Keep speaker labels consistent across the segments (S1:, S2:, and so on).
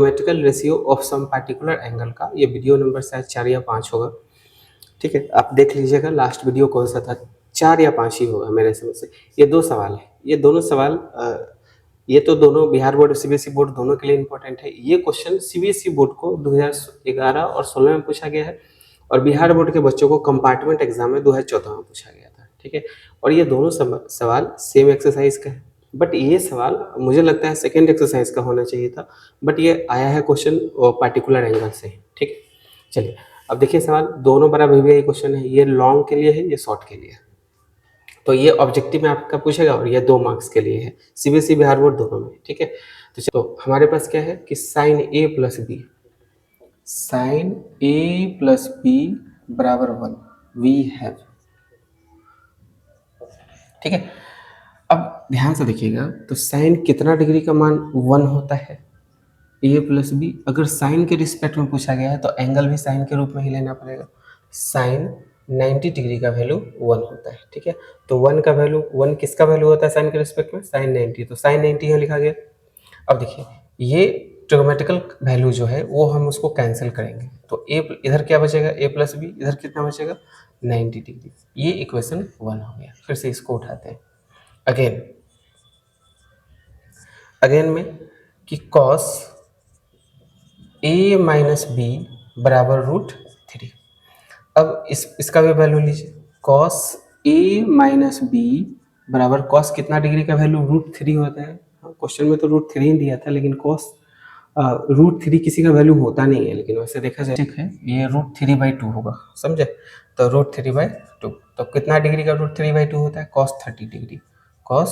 S1: Trigonometrical ratio of some particular angle का, ये video number शायद 4 या 5 होगा, ठीक है, आप देख लीजिएगा लास्ट वीडियो कौन सा था, 4 या 5 ही होगा मेरे समझ से। ये 2 सवाल है, ये दोनों सवाल ये तो दोनों बिहार बोर्ड सीबीएसई बोर्ड दोनों के लिए इंपॉर्टेंट है। ये क्वेश्चन सीबीएसई बोर्ड को 2011 और 16 में पूछा गया है, और बिहार बोर्ड के बच्चों को कंपार्टमेंट एग्जाम में 2014 में पूछा गया था, ठीक है। और ये दोनों सवाल सेम एक्सरसाइज का है, बट ये सवाल मुझे लगता है सेकेंड एक्सरसाइज का होना चाहिए था, बट ये आया है क्वेश्चन पार्टिकुलर एंगल से, ठीक है। चलिए अब देखिए सवाल, दोनों बड़ा VVI क्वेश्चन है, ये लॉन्ग के लिए है, ये शॉर्ट के लिए है। तो ये ऑब्जेक्टिव में आपका पूछेगा और ये 2 मार्क्स के लिए है, सीबीएसई बिहार बोर्ड दोनों में, ठीक है। तो चलो हमारे पास क्या है कि साइन ए प्लस बी बराबर 1 वी हैव, ठीक है। अब ध्यान से देखिएगा, तो साइन कितना डिग्री का मान 1 होता है, ए प्लस बी। अगर साइन के रिस्पेक्ट में पूछा गया है तो एंगल भी साइन के रूप में ही लेना पड़ेगा। साइन 90 डिग्री का वैल्यू 1 होता है, ठीक है। तो 1 का वैल्यू, 1 किसका वैल्यू होता है साइन के रिस्पेक्ट में, साइन 90, तो साइन 90 यहाँ लिखा गया। अब देखिए ये ट्रिग्नोमेट्रिकल वैल्यू जो है वो हम उसको कैंसिल करेंगे, तो ए इधर क्या बचेगा, ए प्लस बी, इधर कितना बचेगा 90 डिग्री। ये इक्वेशन 1 हो गया। फिर से इसको उठाते हैं अगेन में कि कॉस ए माइनस बी बराबर √3। अब इसका भी वैल्यू लीजिए, कॉस ए माइनस बी बराबर, कॉस कितना डिग्री का वैल्यू √3 होता है। क्वेश्चन में तो √3 ही दिया था, लेकिन कॉस √3 किसी का वैल्यू होता नहीं है, लेकिन वैसे देखा जाए ठीक है, ये √3/2 होगा, समझे। तो √3/2, तो कितना डिग्री का √3/2 होता है, cos 30 डिग्री, cos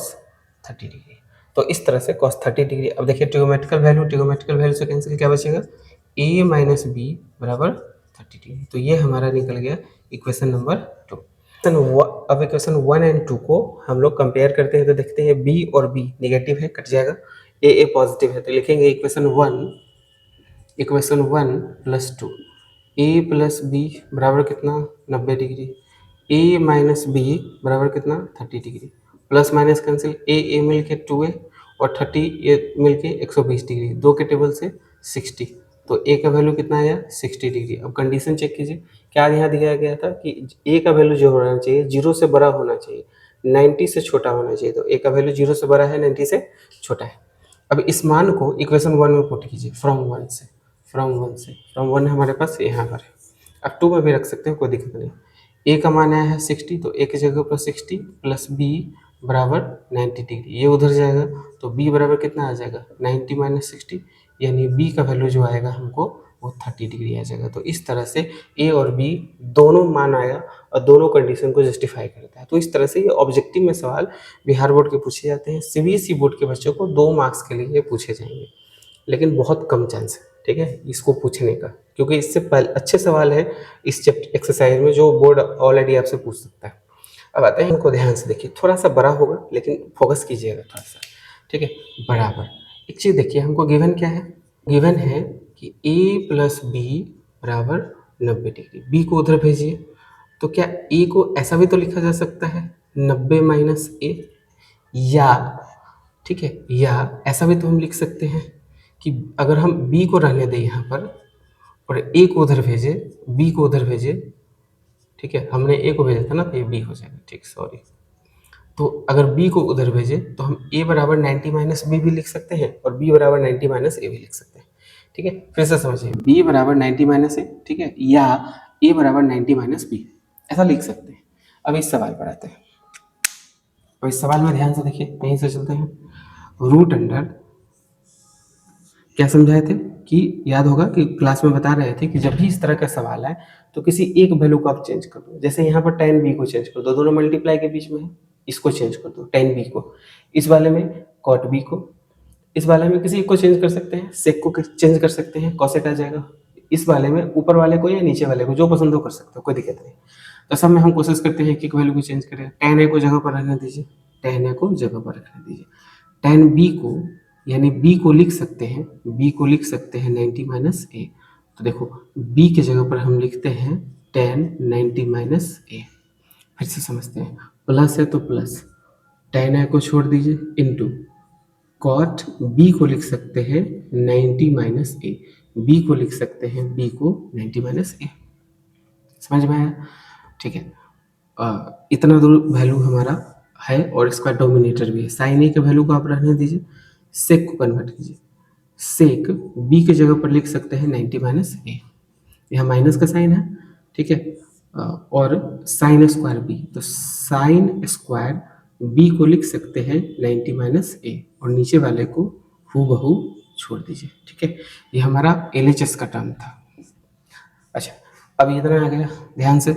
S1: 30 डिग्री। तो इस तरह से cos 30 डिग्री। अब देखिए ट्रिग्नोमेट्रिकल वैल्यू से कैंसिल क्या बचेगा, a माइनस बी बराबर 30 डिग्री। तो ये हमारा निकल गया इक्वेशन नंबर 2। अब इक्वेशन 1 और 2 को हम लोग कंपेयर करते हैं, तो देखते हैं b और b नेगेटिव है, कट जाएगा, a पॉजिटिव है, तो लिखेंगे equation 1 plus 2, a plus B बराबर कितना 90 डिग्री, a माइनस बी बराबर कितना 30 degree, plus minus cancel, a मिल के 2a और 30 ये मिल के 120 डिग्री, 2 के टेबल से 60, तो a का वैल्यू कितना आया 60 डिग्री। अब कंडीशन चेक कीजिए, क्या यहाँ दिया गया था कि a का वैल्यू जो होना चाहिए 0 से बड़ा होना चाहिए, 90 से छोटा होना चाहिए, तो a का वैल्यू 0 से बड़ा है, 90 से छोटा है। अब इस मान को इक्वेशन 1 में पुट कीजिए, फ्रॉम 1 हमारे पास यहाँ पर है। अब 2 में भी रख सकते हैं, कोई दिक्कत नहीं। a का मान आया है 60, तो a की जगह पर 60 प्लस b बराबर 90 डिग्री, ये उधर जाएगा, तो b बराबर कितना आ जाएगा 90 माइनस 60, यानी b का वैल्यू जो आएगा हमको वो 30 डिग्री आ जाएगा। तो इस तरह से a और b दोनों मान आया और दोनों कंडीशन को जस्टिफाई करता है। तो इस तरह से ये ऑब्जेक्टिव में सवाल बिहार बोर्ड के पूछे जाते हैं, सीबीएसई बोर्ड के बच्चों को 2 मार्क्स के लिए ये पूछे जाएंगे, लेकिन बहुत कम चांस है, ठीक है, इसको पूछने का, क्योंकि इससे पहले अच्छे सवाल है इस एक्सरसाइज में जो बोर्ड ऑलरेडी आपसे पूछ सकता है। अब आते हैं इनको, ध्यान से देखिए, थोड़ा सा बड़ा होगा लेकिन फोकस कीजिएगा थोड़ा सा, ठीक है। बराबर एक चीज़ देखिए, हमको गिवन क्या है, गिवन है कि a प्लस बी बराबर 90 डिग्री, b को उधर भेजिए, तो क्या a को ऐसा भी तो लिखा जा सकता है 90 माइनस a, या ठीक है, या ऐसा भी तो हम लिख सकते हैं कि अगर हम b को रहने दें यहाँ पर और a को उधर भेजे, b को उधर भेजे, ठीक है, हमने a को भेजा था ना, तो ये b हो जाएगा, ठीक, सॉरी। तो अगर b को उधर भेजे तो हम a बराबर 90 माइनस बी भी लिख सकते हैं और b बराबर 90 माइनस ए भी लिख सकते हैं, ठीक है। फिर से समझिए, b बराबर 90 माइनस ए, ठीक है, या a बराबर 90 माइनस बी, ऐसा लिख सकते हैं। अब इस सवाल पर आते हैं, और इस सवाल में ध्यान से देखिए, यहीं से चलते हैं। रूट अंडर क्या समझाए थे कि याद होगा कि क्लास में बता रहे थे कि जब भी इस तरह का सवाल है तो किसी एक वैल्यू को आप चेंज कर दो, जैसे यहाँ पर tan b को चेंज कर दो, दोनों मल्टीप्लाई के बीच में है, इसको चेंज कर दो tan b को, इस वाले में cot b को, इस वाले में किसी एक को चेंज कर सकते हैं, sec को चेंज कर सकते हैं, cosec आ जाएगा, इस वाले में ऊपर वाले को या नीचे वाले को, जो पसंद हो कर सकते हो, कोई दिक्कत नहीं। तो सब में हम कोशिश करते हैं कि वैल्यू को चेंज करें। tan a को जगह पर रखने दीजिए, tan a को जगह पर रखने दीजिए, tan b को यानी b को लिख सकते हैं, b को लिख सकते हैं 90 माइनस ए, तो देखो b की जगह पर हम लिखते हैं tan 90 माइनस ए। फिर से समझते हैं, प्लस है तो प्लस, tan a को छोड़ दीजिए, इनटू cot b को लिख सकते हैं 90 माइनस ए, बी को लिख सकते हैं, बी को 90 माइनस ए। समझ में आया? ठीक है, इतना दूर वैल्यू हमारा है और इसका डोमिनेटर भी है। साइन ए के वैल्यू को आप रहने दीजिए, सेक को कन्वर्ट कीजिए। सेक बी की जगह पर लिख सकते हैं 90 माइनस ए, यहाँ माइनस का साइन है, ठीक है, और साइन स्क्वायर बी, तो साइन स्क्वायर बी को लिख सकते हैं 90 माइनस ए, और नीचे वाले को हूबहू छोड़ दीजिए। ठीक है, ये हमारा एलएचएस का टर्म था। अच्छा, अब इतना आ गया, ध्यान से,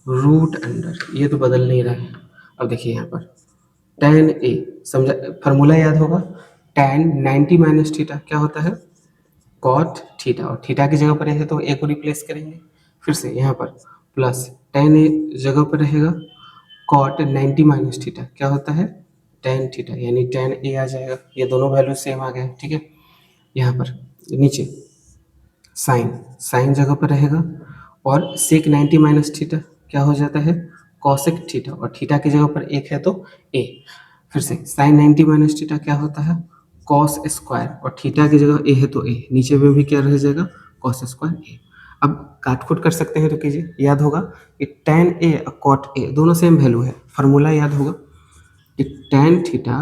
S1: रूट अंडर, ये तो बदल नहीं रहा है। अब देखिए यहाँ पर tan ए, समझा, फार्मूला याद होगा, tan 90 माइनस थीटा क्या होता है, कॉट थीटा, और थीटा की जगह पर है तो ए को रिप्लेस करेंगे। फिर से यहाँ पर प्लस tan ए जगह पर रहेगा, कॉट 90 माइनस थीटा क्या होता है, tan थीटा, यानी tan ए आ जाएगा। ये दोनों वैल्यू सेम आ गए। ठीक है, यहाँ पर नीचे साइन जगह पर रहेगा, और सेक 90 माइनस थीटा क्या हो जाता है, कॉसेक थीटा, और थीटा की जगह पर एक है तो ए। फिर से साइन 90 माइनस थीटा क्या होता है, कॉस स्क्वायर, और थीटा की जगह ए है तो ए, नीचे में भी क्या रह जाएगा, कॉस स्क्वायर ए। अब काटखुट कर सकते हैं तो कीजिए, याद होगा कि tan ए और कॉट ए दोनों सेम वैल्यू है, फार्मूला याद होगा कि tan theta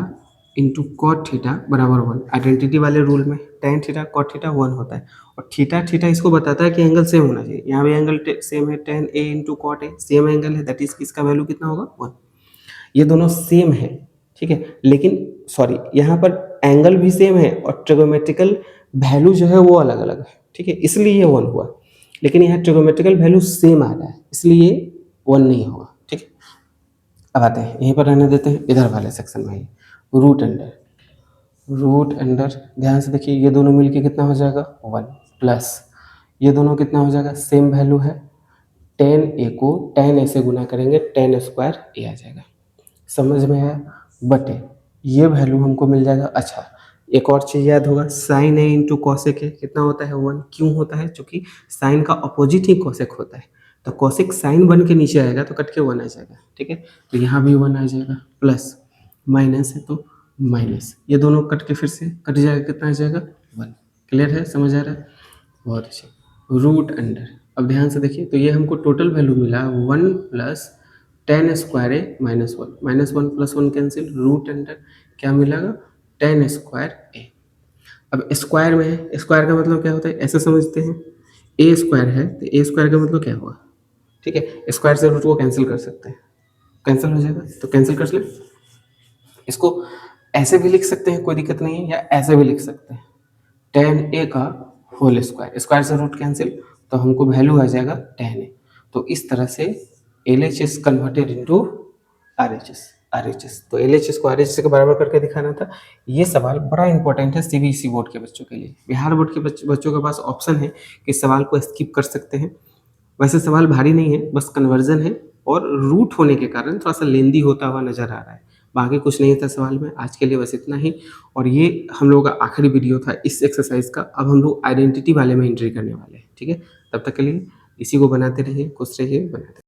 S1: into cot theta बराबर 1, आइडेंटिटी वाले रूल में tan थीटा कॉट थीटा 1 होता है, और थीटा इसको बताता है कि एंगल सेम होना चाहिए। यहाँ भी एंगल सेम है, tan A into cot A same angle है, दैट इज इसका वैल्यू कितना होगा, 1। ये दोनों सेम है, ठीक है, लेकिन सॉरी यहाँ पर एंगल भी सेम है और ट्रिगोमेट्रिकल वैल्यू जो है वो अलग अलग है। ठीक है, इसलिए ये 1 हुआ, लेकिन यहाँ ट्रिगोमेट्रिकल वैल्यू सेम आ रहा है, इसलिए 1 नहीं होगा। ठीक है, अब आते हैं यहीं पर रहने देते हैं, इधर वाले सेक्शन में ही रूट अंडर ध्यान से देखिए, ये दोनों मिलके कितना हो जाएगा, 1, प्लस ये दोनों कितना हो जाएगा, सेम वैल्यू है, tan ए को tan ए से गुना करेंगे, tan स्क्वायर ए आ जाएगा। समझ में आया? बटे ये वैल्यू हमको मिल जाएगा। अच्छा, एक और चीज़ याद होगा, sine A into cosec A कितना होता है, 1। क्यों होता है? क्योंकि साइन का अपोजिट ही कॉसेक होता है, तो कॉसेक साइन बन के नीचे आएगा तो कट के 1 आ जाएगा। ठीक है, तो यहाँ भी 1 आ जाएगा, प्लस माइनस है तो माइनस, ये दोनों कट के फिर से कट जाएगा, कितना आ जाएगा, 1। क्लियर है, समझ आ रहा है? बहुत अच्छे। रूट अंडर, अब ध्यान से देखिए, तो ये हमको टोटल वैल्यू मिला 1 plus tan square A minus 1, minus 1 plus 1 cancel, root under क्या मिलेगा, tan स्क्वायर ए। अब स्क्वायर में है, स्क्वायर का मतलब क्या होता है, ऐसे समझते हैं, ए स्क्वायर है तो ए स्क्वायर का मतलब क्या हुआ। ठीक है, स्क्वायर से रूट को कैंसिल कर सकते हैं, कैंसिल हो जाएगा, तो कैंसिल कर लें। इसको ऐसे भी लिख सकते हैं, कोई दिक्कत नहीं है, या ऐसे भी लिख सकते हैं, tan ए का होल स्क्वायर, स्क्वायर से रूट कैंसिल, तो हमको वैल्यू आ जाएगा tan ए। तो इस तरह से LHS कन्वर्टेड इनटू RHS, तो LHS को RHS के बराबर करके दिखाना था। ये सवाल बड़ा इंपॉर्टेंट है CBSE बोर्ड के बच्चों के लिए। बिहार बोर्ड के बच्चों के पास ऑप्शन है कि सवाल को स्किप कर सकते हैं। वैसे सवाल भारी नहीं है, बस कन्वर्जन है, और रूट होने के कारण थोड़ा सा लेंदी होता हुआ नजर आ रहा है, बाकी कुछ नहीं था सवाल में। आज के लिए बस इतना ही, और ये हम लोगों का आखिरी वीडियो था इस एक्सरसाइज का। अब हम लोग आइडेंटिटी वाले में एंट्री करने वाले हैं। ठीक है, तब तक के लिए इसी को बनाते रहिए, खुश रहिए, बनाते